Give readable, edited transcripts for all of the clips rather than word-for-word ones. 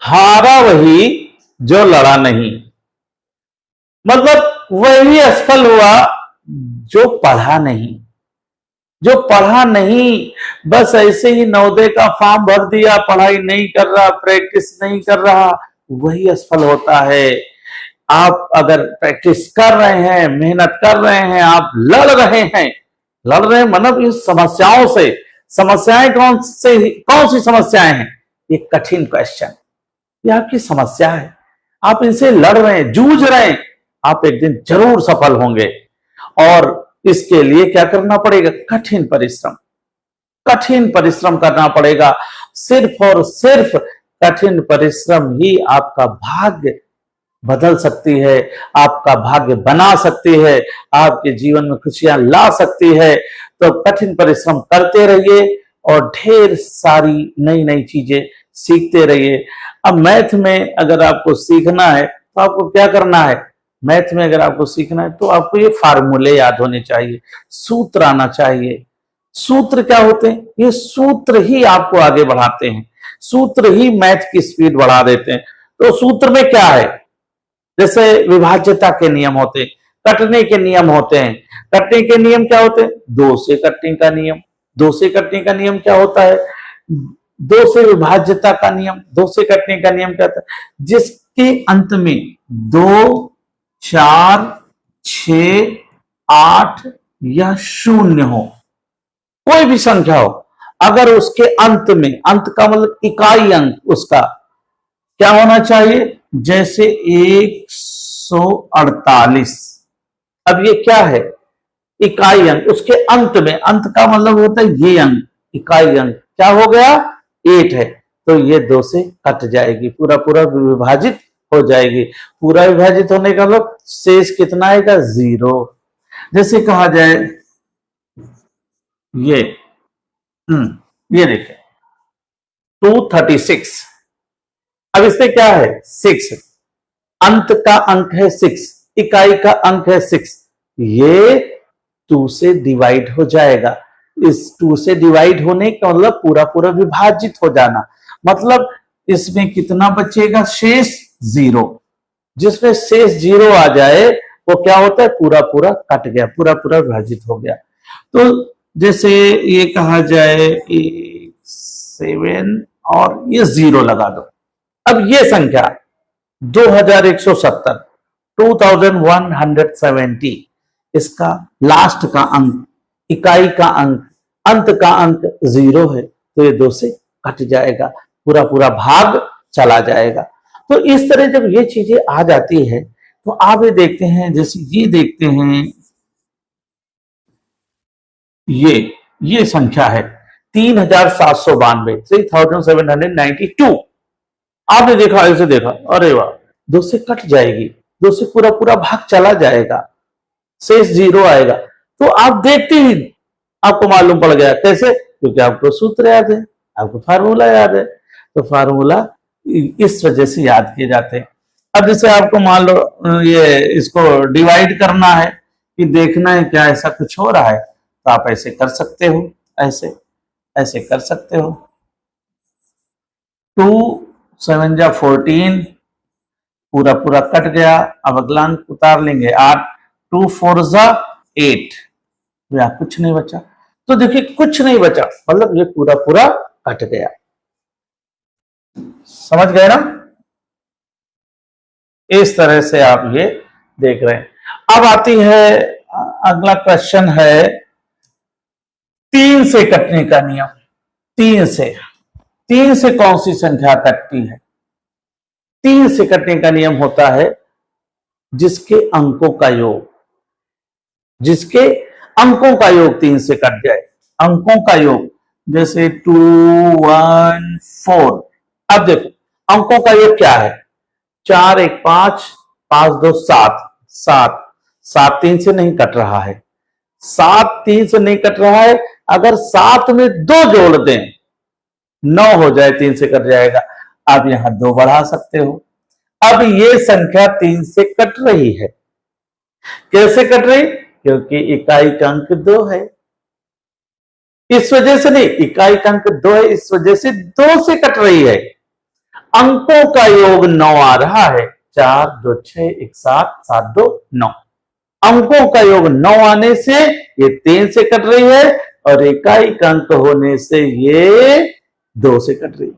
हारा वही जो लड़ा नहीं। मतलब वही असफल हुआ जो पढ़ा नहीं। जो पढ़ा नहीं, बस ऐसे ही नवोदय का फॉर्म भर दिया, पढ़ाई नहीं कर रहा, प्रैक्टिस नहीं कर रहा, वही असफल होता है। आप अगर प्रैक्टिस कर रहे हैं, मेहनत कर रहे हैं, आप लड़ रहे हैं, मतलब इस समस्याओं से, समस्याएं कौन सी समस्याएं हैं? ये कठिन क्वेश्चन, ये आपकी समस्या है, आप इनसे लड़ रहे हैं, जूझ रहे हैं, आप एक दिन जरूर सफल होंगे। और इसके लिए क्या करना पड़ेगा? कठिन परिश्रम, कठिन परिश्रम करना पड़ेगा। सिर्फ और सिर्फ कठिन परिश्रम ही आपका भाग्य बदल सकती है, आपका भाग्य बना सकती है, आपके जीवन में खुशियां ला सकती है। तो कठिन परिश्रम करते रहिए और ढेर सारी नई नई चीजें सीखते रहिए। अब मैथ में अगर आपको सीखना है तो आपको क्या करना है? मैथ में अगर आपको सीखना है तो आपको ये फार्मूले याद होने चाहिए, सूत्र आना चाहिए। सूत्र क्या होते हैं? ये सूत्र ही आपको आगे बढ़ाते हैं, सूत्र ही मैथ की स्पीड बढ़ा देते हैं। तो सूत्र में क्या है? जैसे विभाज्यता के नियम होते हैं, कटने के नियम होते हैं। कटने के नियम क्या होते हैं? दो से कटने का नियम। दो से कटने का नियम क्या होता है? दो से विभाज्यता का नियम। दो से कटने का नियम क्या होता है? जिसके अंत में 2, 4, 6, 8 या 0 हो, कोई भी संख्या हो, अगर उसके अंत में, अंत का मतलब इकाई अंक उसका क्या होना चाहिए? जैसे 148। अब ये क्या है? इकाई अंक। उसके अंत में, अंत का मतलब होता है ये अंक, इकाई अंक क्या हो गया? 8 है, तो ये 2 से कट जाएगी, पूरा पूरा विभाजित हो जाएगी। पूरा विभाजित होने का मतलब शेष कितना आएगा? 0। जैसे कहा जाए ये देखिए 236। अब इसमें क्या है? 6। अंत का अंक है 6, इकाई का अंक है 6, ये 2 से डिवाइड हो जाएगा। इस 2 से डिवाइड होने का मतलब पूरा पूरा विभाजित हो जाना। मतलब इसमें कितना बचेगा? शेष 0। जिसमें शेष 0 आ जाए वो क्या होता है? पूरा पूरा कट गया, पूरा पूरा विभाजित हो गया। तो जैसे ये कहा जाए 7 और ये 0 लगा दो। अब ये संख्या 2170, 2170, इसका लास्ट का अंक, इकाई का अंक, अंत का अंक 0 है, तो ये 2 से कट जाएगा, पूरा पूरा भाग चला जाएगा। तो इस तरह जब ये चीजें आ जाती है तो आप ये देखते हैं, जैसे ये देखते हैं, ये संख्या है 3792, 3792। आपने देखा, ऐसे देखा, अरे वाह, 2 से कट जाएगी, 2 से पूरा पूरा भाग चला जाएगा, शेष 0 आएगा। तो आप देखते ही आपको मालूम पड़ गया। कैसे? क्योंकि आपको सूत्र याद है, आपको फार्मूला याद है। तो फार्मूला इस वजह से याद किए जाते हैं। अब जैसे आपको मान लो ये इसको डिवाइड करना है, कि देखना है क्या ऐसा कुछ हो रहा है, तो आप ऐसे कर सकते हो, ऐसे ऐसे कर सकते हो। 2 7 जा 14, पूरा पूरा कट गया। अब अगला अंक उतार लेंगे 8, 2 4 जा 8, या कुछ नहीं बचा। तो देखिए कुछ नहीं बचा, मतलब ये पूरा पूरा कट गया। समझ गए ना? इस तरह से आप ये देख रहे हैं। अब आती है अगला क्वेश्चन है 3 से कटने का नियम। 3 से कौन सी संख्या कटती है? 3 से कटने का नियम होता है जिसके अंकों का योग, जिसके अंकों का योग 3 से कट जाए। अंकों का योग, जैसे 2 1 4। अब देखो अंकों का योग क्या है? 4 1 5, 5 2 7, 7 3 से नहीं कट रहा है, 7 3 से नहीं कट रहा है। अगर 7 में 2 जोड़ दें 9 हो जाए, 3 से कट जाएगा। आप यहां 2 बढ़ा सकते हो। अब ये संख्या 3 से कट रही है। कैसे कट रही? क्योंकि इकाई का अंक 2 है, इस वजह से नहीं, इकाई का अंक 2 है, इस वजह से 2 से कट रही है। अंकों का योग 9 आ रहा है, 4 2 6 1 7 7 2 9। अंकों का योग 9 आने से ये 3 से कट रही है और इकाई अंक होने से ये 2 से कट रही है।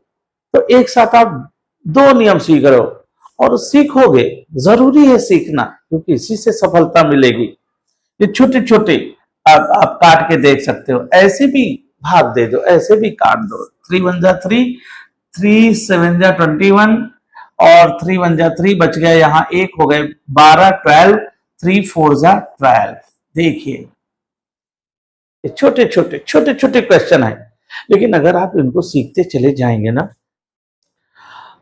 तो एक साथ आप 2 नियम सीख रहे हो और सीखोगे, जरूरी है सीखना, क्योंकि इसी से सफलता मिलेगी। ये छोटे छोटे आप काट के देख सकते हो, ऐसे भी भाग दे दो, ऐसे भी काट दो। 3 1 जा 3, 3 7 जा 21 और 3 1 जा 3 बच गया, यहाँ 1 हो गए 12 12, 3 4 जा 12। देखिए ये छोटे छोटे क्वेश्चन है, लेकिन अगर आप इनको सीखते चले जाएंगे ना।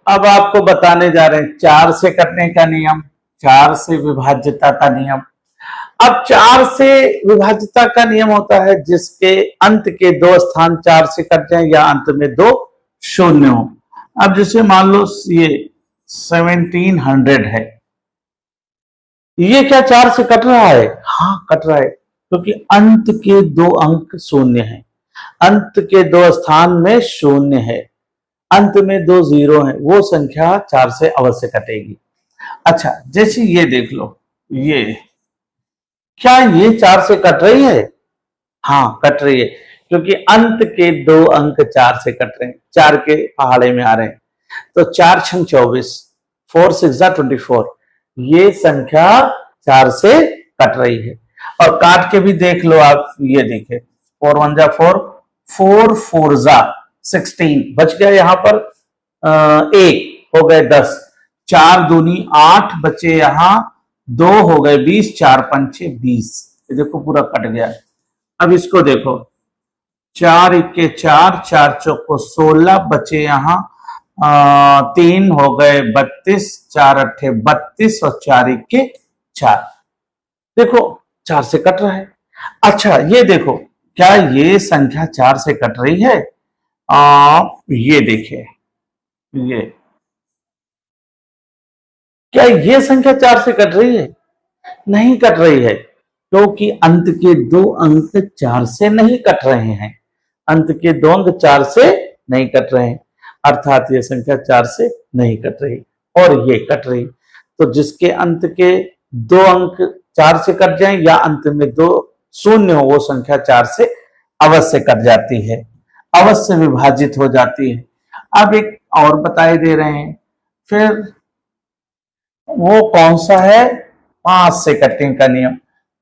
अब आपको बताने जा रहे हैं 4 से कटने का नियम, 4 से विभाज्यता का नियम। अब 4 से विभाज्यता का नियम होता है जिसके अंत के 2 स्थान 4 से कट जाए या अंत में 2 शून्य हो। अब जैसे मान लो ये 1700 है, ये क्या 4 से कट रहा है? हाँ कट रहा है, क्योंकि अंत के 2 अंक शून्य है, अंत के 2 स्थान में शून्य है, अंत में 2 जीरो है, वो संख्या 4 से अवश्य कटेगी। अच्छा जैसे ये देख लो, ये क्या ये 4 से कट रही है? हाँ कट रही है, क्योंकि अंत के 2 अंक 4 से कट रहे हैं, 4 के पहाड़े में आ रहे हैं। तो 4 6 24, 4 6 जा 24, ये संख्या 4 से कट रही है। और काट के भी देख लो आप, ये देखिए 4 1 जा 4, 4 4 जा 16, बच गया यहाँ पर 1 हो गए 10, 4 दूनी 8 बचे, यहाँ 2 हो गए 20, 4 5 20, ये देखो पूरा कट गया। अब इसको देखो 4 1 4, 4 चौको 16 बचे, यहाँ 3 हो गए 32, 4 8 32 और 4 1 4। देखो 4 से कट रहा है। अच्छा ये देखो, क्या ये संख्या 4 से कट रही है? ये देखिए, ये क्या ये संख्या 4 से कट रही है? नहीं कट रही है, क्योंकि अंत के 2 अंक 4 से नहीं कट रहे हैं, अंत के 2 अंक 4 से नहीं कट रहे हैं, अर्थात ये संख्या 4 से नहीं कट रही और ये कट रही। तो जिसके अंत के 2 अंक 4 से कट जाए या अंत में 2 शून्य हो, वो संख्या 4 से अवश्य कट जाती है, अवश्य विभाजित हो जाती है। अब एक और बताए दे रहे हैं, फिर वो कौन सा है? 5 से कटने का नियम।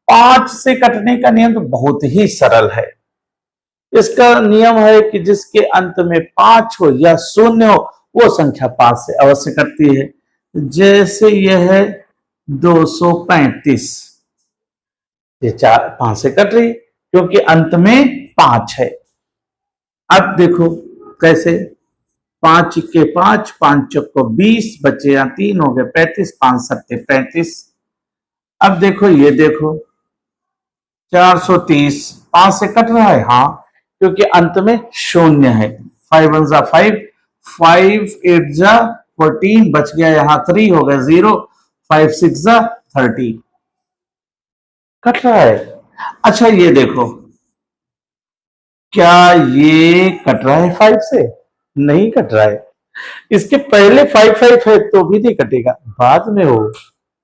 5 से कटने का नियम तो बहुत ही सरल है। इसका नियम है कि जिसके अंत में 5 हो या शून्य हो, वो संख्या 5 से अवश्य कटती है। जैसे यह है 235, ये 5 से कट रही, क्योंकि अंत में 5 है। अब देखो कैसे, 5 के 5, 5 चौको 20 बचे, यहाँ 3 हो गए 35, 5 7 35। अब देखो ये देखो 430, 5 से कट रहा है, हाँ क्योंकि अंत में शून्य है। 5 1 जा 5, 5 8 जा 14, बच गया यहाँ 3 हो गया 0, 5 6 जा 30, कट रहा है। अच्छा ये देखो, क्या ये कट रहा है 5 से? नहीं कट रहा है। इसके पहले 5 5 है तो भी नहीं कटेगा, बाद में हो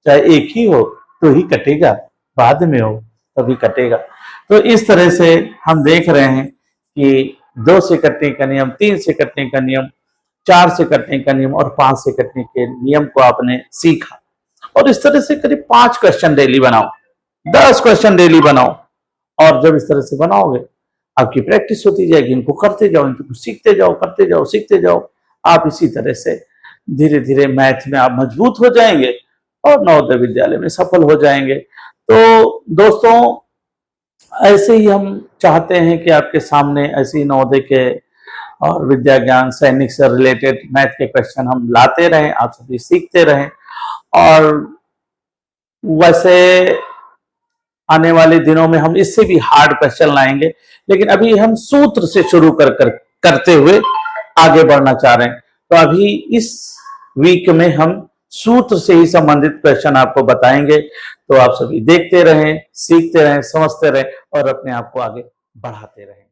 चाहे एक ही हो तो ही कटेगा, बाद में हो तभी कटेगा। तो इस तरह से हम देख रहे हैं कि 2 से कटने का नियम, 3 से कटने का नियम, 4 से कटने का नियम और 5 से कटने के नियम को आपने सीखा। और इस तरह से करीब 5 क्वेश्चन डेली बनाओ, 10 क्वेश्चन डेली बनाओ, और जब इस तरह से बनाओगे आपकी प्रैक्टिस होती जाएगी। इनको करते जाओ, इनको सीखते जाओ, करते जाओ, सीखते जाओ। आप इसी तरह से धीरे धीरे मैथ में आप मजबूत हो जाएंगे और नवोदय विद्यालय में सफल हो जाएंगे। तो दोस्तों ऐसे ही हम चाहते हैं कि आपके सामने ऐसे ही नवोदय के और विद्या ज्ञान सैनिक से रिलेटेड मैथ के क्वेश्चन हम लाते रहें, आप सभी सीखते रहें। और वैसे आने वाले दिनों में हम इससे भी हार्ड क्वेश्चन लाएंगे, लेकिन अभी हम सूत्र से शुरू करते हुए आगे बढ़ना चाह रहे हैं। तो अभी इस वीक में हम सूत्र से ही संबंधित क्वेश्चन आपको बताएंगे। तो आप सभी देखते रहें, सीखते रहें, समझते रहें और अपने आप को आगे बढ़ाते रहें।